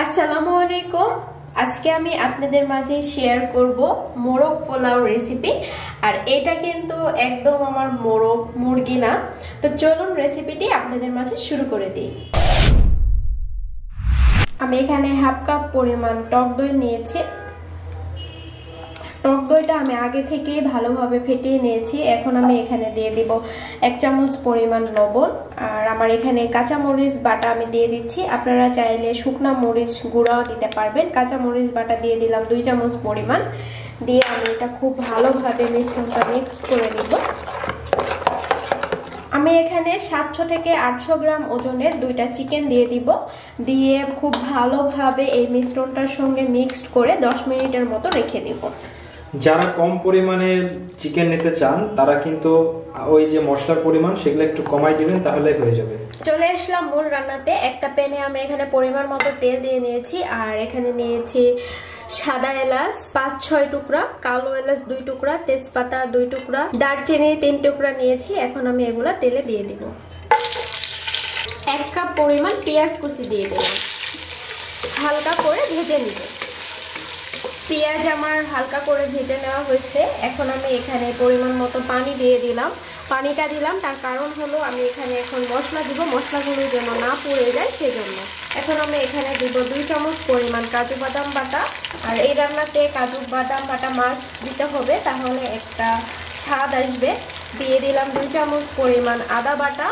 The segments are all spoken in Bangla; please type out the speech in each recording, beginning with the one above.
আসসালামু আলাইকুম। আজকে আমি আপনাদের মাঝে শেয়ার করব মোরগ পোলাও রেসিপি। আর এটা কিন্তু একদম আমার মোরগ মুরগি না। তো চলুন রেসিপিটি আপনাদের মাঝে শুরু করে দিই। আমি এখানে হাফ কাপ পরিমাণ টক দই নিয়েছি। টক দইটা আমি আগে থেকে ভালোভাবে ফেটিয়ে নিয়েছি। এখন আমি এখানে দিয়ে দিব 1 চামচ পরিমাণ লবণ। আর আমার এখানে কাঁচা মরিচ বাটা আমি দিয়ে দিচ্ছি। আপনারা চাইলে শুকনা মরিচ গুঁড়াও দিতে পারবেন। কাঁচা মরিচ বাটা দিয়ে দিলাম 2 চামচ পরিমাণ। দিয়ে আমি এটা খুব ভালোভাবে মিশ্রণটা মিক্স করে নিব। আমি এখানে 700 থেকে 800 গ্রাম ওজনের 2টা চিকেন দিয়ে দিব। দিয়ে খুব ভালোভাবে এই মিশ্রণটার সঙ্গে মিক্সড করে 10 মিনিটের মতো রেখে দিব। যারা কম পরিমাণে চিকেন নিতে চান তারা কিন্তু ওই যে মশলার পরিমাণ সেগুলো একটু কমাই দিবেন, তাহলে হয়ে যাবে। চলে আসলাম মূল রান্নাতে। একটা প্যানে আমি এখানে পরিমাণ মতো তেল দিয়ে নিয়েছি। আর এখানে নিয়েছি সাদা এলাচ 5-6 টুকরা, কালো এলাচ 2 টুকরা, তেজপাতা 2 টুকরা, দারচিনি 3 টুকরা নিয়েছি। এখন আমি এগুলা তেলে দিয়ে দিব। 1 কাপ পরিমাণ পেঁয়াজ কুচি দিয়ে দিলাম। হালকা করে ভেজে নিব। পেঁয়াজ আমার হালকা করে ভেজে নেওয়া হয়েছে। এখন আমি এখানে পরিমাণ মতো পানি দিয়ে দিলাম। পানিটা দিলাম তার কারণ হলো আমি এখানে এখন মশলা দিব, মশলাগুলো যেন না পুড়ে যায় সেজন্য। এখন আমি এখানে দিব 2 চামচ পরিমাণ কাজু বাদাম বাটা। আর এই রান্নাতে কাজু বাদাম বাটা মাছ দিতে হবে, তাহলে একটা স্বাদ আসবে। দিয়ে দিলাম 2 চামচ পরিমাণ আদা বাটা,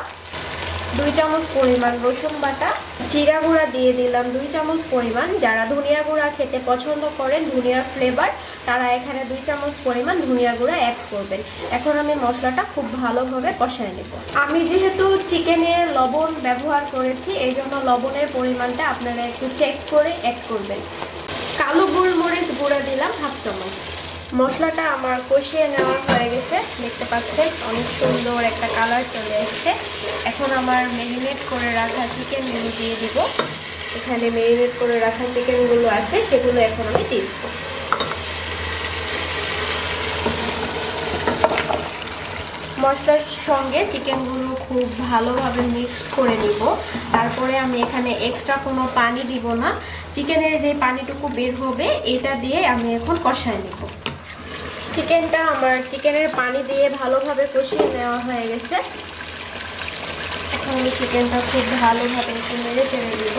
2 চামচ পরিমাণ রসুন বাটা, জিরা গুঁড়া দিয়ে দিলাম 2 চামচ পরিমাণ। যারা ধনিয়া গুঁড়া খেতে পছন্দ করেন, ধনিয়ার ফ্লেভার, তারা এখানে 2 চামচ পরিমাণ ধনিয়া গুঁড়া অ্যাড করবেন। এখন আমি মশলাটা খুব ভালোভাবে কষায় নেব। আমি যেহেতু চিকেনে লবণ ব্যবহার করেছি, এই জন্য লবণের পরিমাণটা আপনারা একটু চেক করে অ্যাড করবেন। কালো গোলমরিচ গুঁড়া দিলাম 1/2 চামচ। মশলাটা আমার কষিয়ে নেওয়া হয়ে গেছে, দেখতে পাচ্ছেন অনেক সুন্দর একটা কালার চলে এসেছে। এখন আমার ম্যারিনেট করে রাখা চিকেনগুলো দিয়ে দিব। এখানে ম্যারিনেট করে রাখা চিকেনগুলো আছে, সেগুলো এখন আমি দিয়ে দিব। মশলার সঙ্গে চিকেনগুলো খুব ভালোভাবে মিক্সড করে নিব। তারপরে আমি এখানে এক্সট্রা কোনো পানি দিব না। চিকেনের যে পানিটুকু বের হবে এটা দিয়ে আমি এখন কষায় নিব। চিকেনটা আমার চিকেনের পানি দিয়ে ভালোভাবে কষিয়ে নেওয়া হয়ে গেছে। এখন আমি চিকেনটা খুব ভালোভাবে একটু নেড়ে চেড়ে দিব।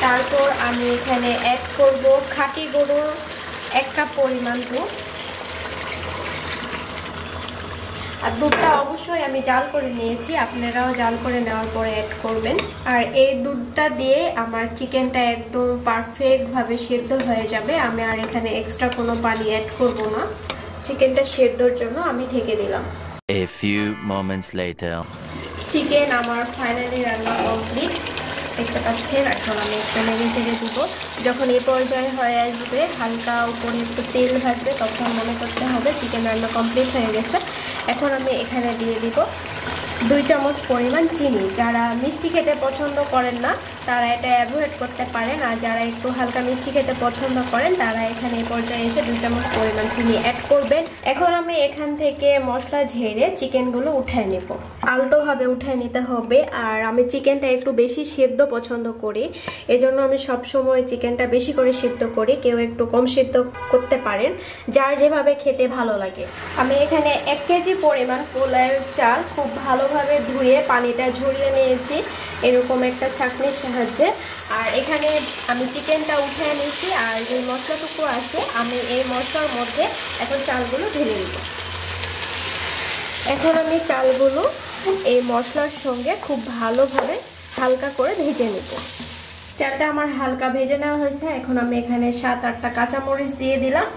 তারপর আমি এখানে অ্যাড করব খাঁটি গরুর 1 কাপ পরিমাণ দুধ। আর দুধটা অবশ্যই আমি জাল করে নিয়েছি, আপনারাও জাল করে নেওয়ার পরে অ্যাড করবেন। আর এই দুধটা দিয়ে আমার চিকেনটা একদম পারফেক্টভাবে সেদ্ধ হয়ে যাবে। আমি আর এখানে এক্সট্রা কোনো পানি অ্যাড করব না। চিকেনটা সেদ্ধর জন্য আমি ঢেকে দিলাম। A few moments later. Chicken আমার ফাইনালি রান্না কমপ্লিট, দেখতে পাচ্ছেন। এখন আমি একটু নেড়ে চেড়ে দিব। যখন এই পর্যায়ে হয়ে আসবে, হালকা উপরে একটু তেল ভাসবে, তখন মনে করতে হবে চিকেন রান্না কমপ্লিট হয়ে গেছে। এখন আমি এখানে দিয়ে দিব 2 চামচ পরিমাণ চিনি। যারা মিষ্টি খেতে পছন্দ করেন না তারা এটা অ্যাভয়েড করতে পারেন। আর যারা একটু হালকা মিষ্টি খেতে পছন্দ করেন তারা এখানে এই পর্যায়ে এসে 2 চামচ পরিমাণ চিনি অ্যাড করবেন। এখন আমি এখান থেকে মশলা ঝেড়ে চিকেনগুলো উঠায় নেব। আলতোভাবে উঠায় নিতে হবে। আর আমি চিকেনটা একটু বেশি সেদ্ধ পছন্দ করি, এজন্য আমি সবসময় চিকেনটা বেশি করে সেদ্ধ করি। কেউ একটু কম সেদ্ধ করতে পারেন, যার যেভাবে খেতে ভালো লাগে। আমি এখানে 1 কেজি পরিমাণ পোলাও চাল খুব ভালোভাবে ধুয়ে পানিটা ঝরিয়ে নিয়েছি এরকম একটা ছাঁকনির সাহায্যে। আর এখানে আমি চিকেনটা উঠিয়ে নিয়েছি। আর যে মশলাটুকু আছে আমি এই মশলার মধ্যে এখন চালগুলো ঢেলে দিব। এখন আমি চালগুলো এই মশলার সঙ্গে খুব ভালোভাবে হালকা করে ভেজে নেব। চালটা আমার হালকা ভেজে নেওয়া হয়েছে। এখন আমি এখানে 7-8টা কাঁচামরিচ দিয়ে দিলাম।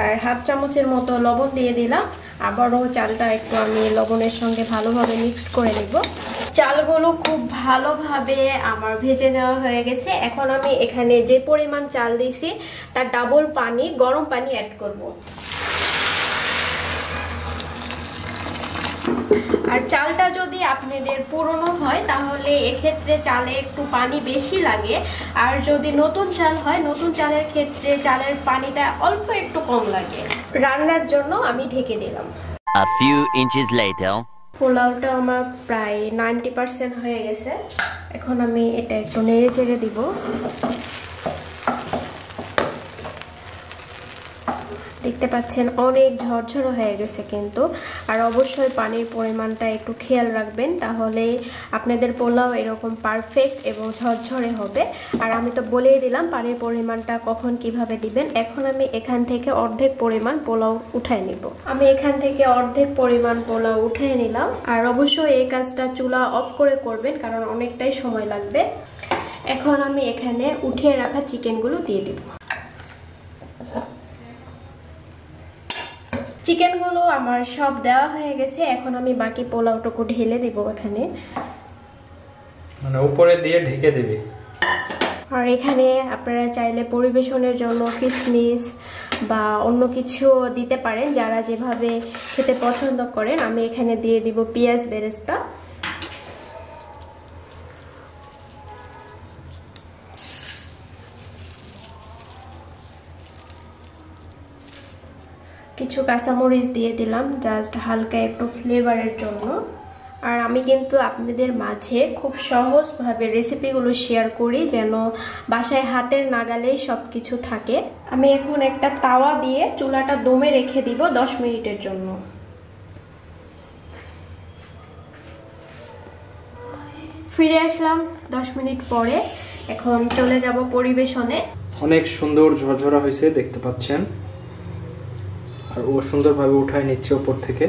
আর 1/2 চামচের মতো লবণ দিয়ে দিলাম। আবারও চালটা একটু আমি লবণের সঙ্গে ভালোভাবে মিক্সড করে নেব। চালগুলো খুব ভালোভাবে আমার ভেজে নেওয়া হয়ে গেছে। এখন আমি এখানে যে পরিমাণ চাল দিয়েছি তার ডাবল পানি, গরম পানি অ্যাড করব। আর চালটা যদি আপনাদের পুরনো হয় তাহলে এক্ষেত্রে চালে একটু পানি বেশি লাগে। আর যদি নতুন চাল হয়, নতুন চালের ক্ষেত্রে চালের পানিটা অল্প একটু কম লাগে। রান্নার জন্য আমি ঢেকে দিলাম। A few inches later. পোলাওটা আমার প্রায় 90% হয়ে গেছে। এখন আমি এটা একটু নেড়ে চেড়ে দিব। দেখতে পাচ্ছেন অনেক ঝরঝরে হয়ে গেছে কিন্তু। আর অবশ্যই পানির পরিমাণটা একটু খেয়াল রাখবেন, তাহলে আপনাদের পোলাও এরকম পারফেক্ট এবং ঝরঝরে হবে। আর আমি তো বলেই দিলাম পানির পরিমাণটা কখন কিভাবে দিবেন। এখন আমি এখান থেকে অর্ধেক পরিমাণ পোলাও উঠায় নিব। আমি এখান থেকে অর্ধেক পরিমাণ পোলাও উঠিয়ে নিলাম। আর অবশ্যই এই কাজটা চুলা অফ করে করবেন, কারণ অনেকটাই সময় লাগবে। এখন আমি এখানে উঠিয়ে রাখা চিকেনগুলো দিয়ে দিব। চিকেনগুলো আমার সব দেওয়া হয়ে গেছে। এখন আমি বাকি পোলাওটুকু ঢেলে দিব এখানে, মানে উপরে দিয়ে ঢেকে দিবে। আর এখানে আপনারা চাইলে পরিবেশনের জন্য কিশমিশ বা অন্য কিছু দিতে পারেন, যারা যেভাবে খেতে পছন্দ করেন। আমি এখানে দিয়ে দিব পেঁয়াজ বেরেস্তা। কিছু কাঁচামরিচ দিয়ে দিলাম জাস্ট হালকা একটু ফ্লেভারের জন্য। আর আমি কিন্তু আপনাদের মাঝে খুব সহজভাবে রেসিপিগুলো শেয়ার করি, যেন বাসায় হাতের নাগালেই সব কিছু থাকে। আমি এখন একটা তাওয়া দিয়ে চুলাটা দমে রেখে দিব 10 মিনিটের জন্য। ফিরে আসলাম 10 মিনিট পরে। এখন চলে যাব পরিবেশনে। অনেক সুন্দর ঝরঝরা হয়েছে দেখতে পাচ্ছেন, আর ও সুন্দরভাবে উঠায় নিচ্ছে উপর থেকে।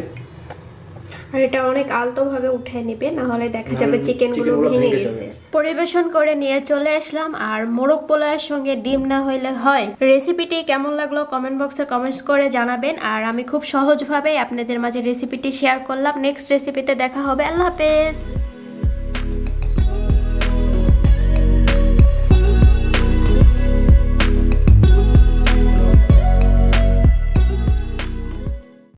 আর এটা অনেক আলতো ভাবে উঠায় নেবে, না হলে দেখা যাবে চিকেনগুলো ভেঙে গেছে। পরিবেশন করে নিয়ে চলে আসলাম। আর মোরগ পোলাওয়ের সঙ্গে ডিম না হইলে হয়। রেসিপিটি কেমন লাগলো কমেন্ট বক্সে কমেন্টস করে জানাবেন। আর আমি খুব সহজভাবে আপনাদের মাঝে রেসিপিটি শেয়ার করলাম। নেক্সট রেসিপিতে দেখা হবে। আল্লাহ হাফেজ।